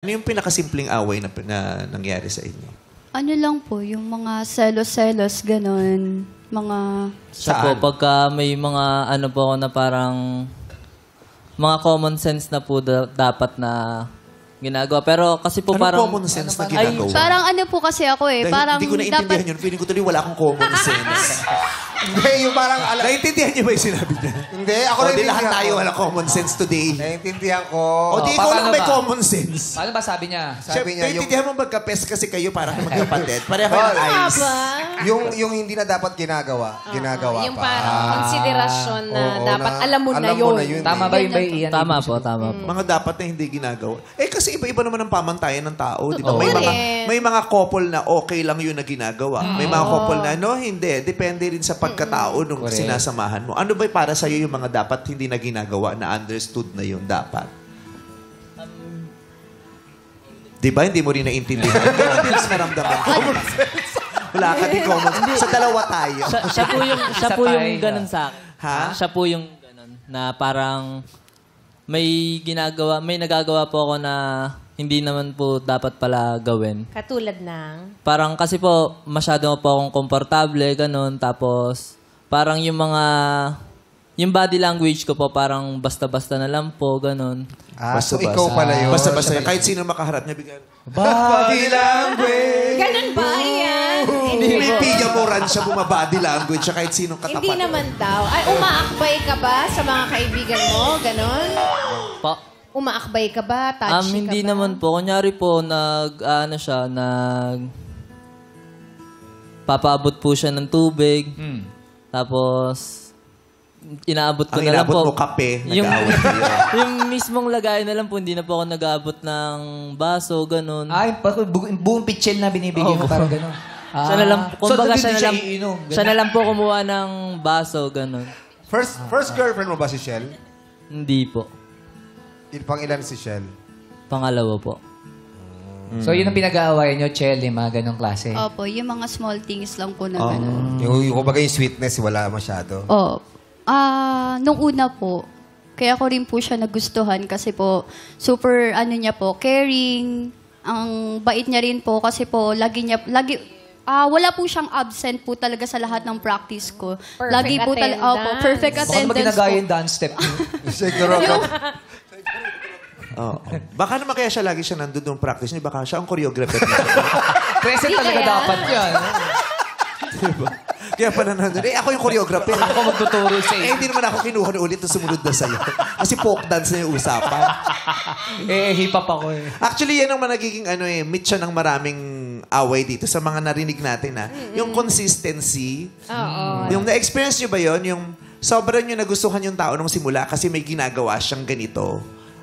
Ano yung pinakasimpleng away na nangyari sa inyo? Ano lang po, yung mga selos-selos, ganon. Mga... Siya po, pagka may mga ano po ako na parang mga common sense na po dapat na ginagawa. Pero kasi po Anong parang... common sense na ginagawa? Parang ano po kasi ako eh. Dahil Parang hindi ko naintindihan yun. Feeling ko tuloy wala akong common sense. Hindi, yung parang... Naintindihan niyo ba yung sinabi niya? Hindi, ako O di lahat naiintindihan tayo ko. wala common sense today. Naiintindihan ko. O di ikaw lang paano may ba? common sense. Paano ba sabi niya? Sabi niya, yung, Naintindihan mo magkapes kasi kayo parang magkapatid. Pareho kayo ng Tol, eyes. yung hindi na dapat ginagawa Yung pa. parang konsiderasyon na Oo, dapat na alam mo na yun. Tama ba yung Ian? Tama po, tama po. Mga dapat na hindi ginagawa. Eh kasi iba-iba naman ang pamantayan ng tao, di ba? Oo. May mga couple na okay lang yun na ginagawa. May mga couple na no, hindi. Depende rin sa pagkatao nung sinasamahan mo. Ano ba para sa iyo yung mga dapat hindi na ginagawa na understood na yung dapat? Di ba? Hindi mo rin naintindihan. Ganun din ang naramdaman ko. Wala ka din common. Sa dalawa tayo. Siya po yung ganun sa akin. Ha? Siya po yung ganun na parang may nagagawa po ako na hindi naman po dapat pala gawin. Katulad ng... Parang kasi po masyado po akong komportable, ganun. Tapos parang yung body language ko po parang basta-basta na lang po, ganun. So ikaw pala yun. Basta-basta. Kahit sino makaharap niya, bigyan. Body language! Ganun ba yan? May pigamoran siya bumabody language siya kahit sinong katapat. Hindi naman daw. Ay, umaakbay ka ba sa mga kaibigan mo? Ganon? Pa, Umaakbay ka ba? Touchy ka hindi ba? naman po. Kunyari po, papaabot po siya ng tubig. Tapos, inaabot ko Ang na lang inabot po. mo kape, Yung, nag-aaway kayo. yung mismong lagay na lang po, hindi na po ako nag-aabot ng baso, ganun. Ay, buong pitchel na binibigay mo, parang gano'n. Siya na lang, kumbaga so, siya na lang, iinom. siya na lang po kumuha ng baso, ganun. First girlfriend mo ba si Shell? Hindi po. Pang ilan si Shell? Pangalawa po. So, yun ang pinag-aawayan nyo, Chel, yung mga ganong klase. Opo, yung mga small things lang po na ganon. Yung kumbaga yung sweetness, wala masyado. Nung una po, kaya ko rin po siya nagustuhan kasi po, super, niya po, caring, ang bait niya rin po kasi po, wala po siyang absent po talaga sa lahat ng practice ko. Perfect Lagi po attendance. perfect Baka attendance maginagaya po. yung dance step nyo. Siguro. Baka naman kaya siya lagi siya nandun yung practice niya. Baka siya ang choreographer niya. Present talaga kaya. dapat yan. Diba? Kaya pala nandun. Ako yung choreographer. Ako magtuturo sa iyo. Hindi naman ako kinuha na ulit na sumunod na sa'yo. Kasi folk dance na yung usapan. Hip-hop ako eh. Actually, yan ang nagiging myth siya ng maraming away dito sa mga narinig natin. Yung consistency. Oo. Yung na-experience nyo ba yon? Yung sobrang nyo nagustuhan yung tao nung simula kasi may ginagawa siyang ganito.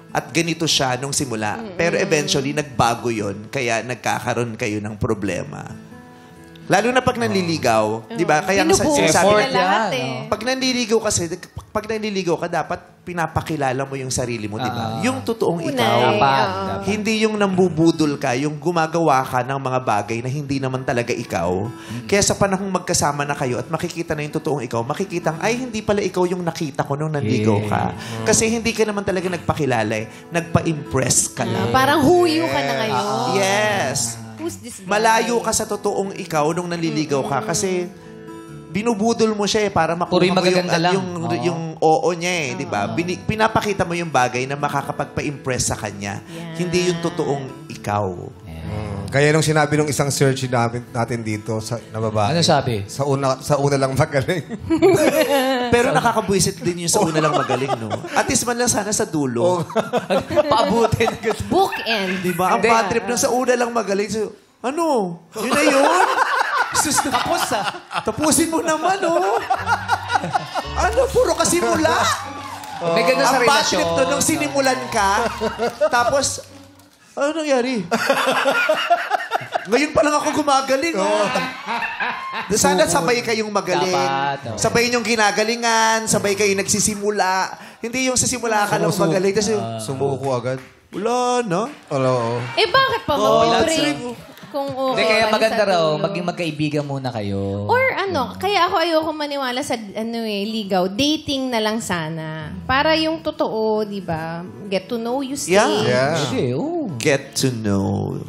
At ganito siya nung simula. Pero eventually, nagbago yon. Kaya nagkakaroon kayo ng problema. Lalo na pag nanliligaw. Di ba? Kaya nga Binubuo sinasabi na lahat eh. pag nanliligaw kasi, pag nanliligaw ka, dapat pinapakilala mo yung sarili mo, di ba? Yung totoong ikaw. Dapat. Hindi yung nambubudol ka, yung gumagawa ka ng mga bagay na hindi naman talaga ikaw. Kaya sa panahong magkasama na kayo at makikita na yung totoong ikaw, makikita ay hindi pala ikaw yung nakita ko nung nanligaw ka. Kasi hindi ka naman talaga nagpakilala eh. Nagpa-impress ka lang. Parang huyo ka na ngayon. Yes. Who's this guy? Malayo ka sa totoong ikaw nung nanliligaw ka kasi binubudol mo siya para makuha Puro yung mo yung, magaganda lang. yung oo niya di ba? Pinapakita mo yung bagay na makakapagpa-impress sa kanya. Hindi yung totoong ikaw. Kaya nung sinabi nung isang search natin dito na babae. Ano sabi? Sa una lang magaling. Pero nakakabwisit din yung sa una lang magaling, no? At least man lang sana sa dulo. Paabutin. Bookend. Di ba? Ang bad trip na sa una lang magaling. So, ano? Yun na yun? Sus, tapos tapusin mo naman, oh. Ano? Puro kasimula. May ganun sa Ang bad relasyon. trip doon nung sinimulan ka, tapos, ano nangyari? Ngayon pa lang ako gumagaling, oh. Sana sabay kayong magaling. Dapat, oh. Sabay niyong ginagalingan, sabay kayong nagsisimula. Hindi yung sa simula ka lang magaling. Tapos yung, Sumuko agad. wala na. Oo. Bakit pa mag-break? Kung okay. Hindi, kaya man maganda sa raw, dulo. maging magkaibigan muna kayo. Or kaya ako ayoko maniwala sa ligaw. Dating na lang sana. Para yung totoo, di ba? Get to know you stage. Yeah. Sige, oo. get to know